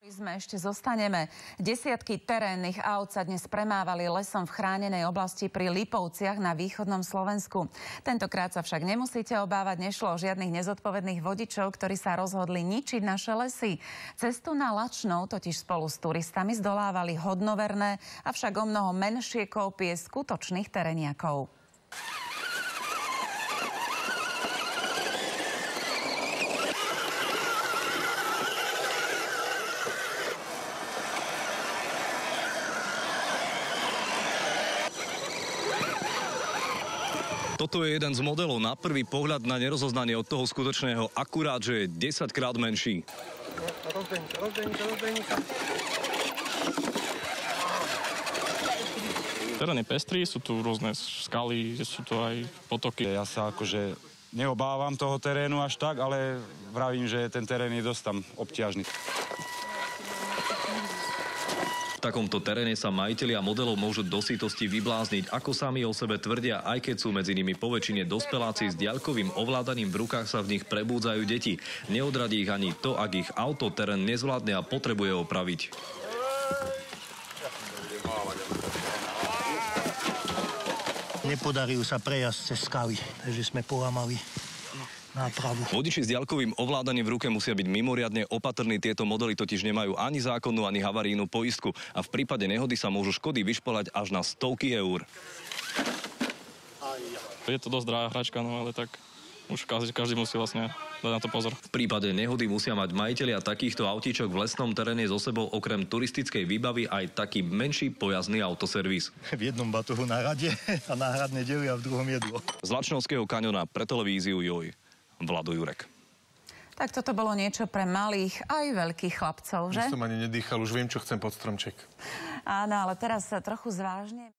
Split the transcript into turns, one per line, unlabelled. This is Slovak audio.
Sme ešte zostaneme. Desiatky terénnych áut sa dnes premávali lesom v chránenej oblasti pri Lipovciach na východnom Slovensku. Tentokrát sa však nemusíte obávať, nešlo o žiadnych nezodpovedných vodičov, ktorí sa rozhodli ničiť naše lesy. Cestu na Lačnov totiž spolu s turistami zdolávali hodnoverné, avšak o mnoho menšie kópie skutočných teréniakov.
Toto je jeden z modelov na prvý pohľad na nerozoznanie od toho skutočného, akurát, že je 10-krát menší.
Terén je pestrý, sú tu rôzne skaly, sú tu aj potoky.
Ja sa akože neobávam toho terénu až tak, ale vravím, že ten terén je dosť tam obťažný.
V takomto teréne sa majitelia modelov môžu do sytosti vyblázniť, ako sami o sebe tvrdia, aj keď sú medzi nimi poväčšine dospeláci s diaľkovým ovládaním v rukách, sa v nich prebúdzajú deti. Neodradí ich ani to, ak ich auto terén nezvládne a potrebuje opraviť.
Nepodaril sa prejazd cez skaly, takže sme polámali nápravu.
Vodiči s diaľkovým ovládaním v ruke musia byť mimoriadne opatrní. Tieto modely totiž nemajú ani zákonnú, ani havarijnú poistku a v prípade nehody sa môžu škody vyšplhať až na stovky eur.
Je to dosť drahá hračka, no ale tak už každý musí vlastne dať na to pozor.
V prípade nehody musia mať majitelia takýchto autíčok v lesnom teréne so sebou okrem turistickej výbavy aj taký menší pojazdný autoservis.
V jednom batohu na rade a náhradné diely a v druhom jedlo.
Z Lačnovského kaňona pre televíziu JOJ. Vlado Jurek.
Tak toto bolo niečo pre malých aj veľkých chlapcov, že?
Už som ani nedýchal, už viem, čo chcem pod stromček.
Áno, ale teraz sa trochu zvážne.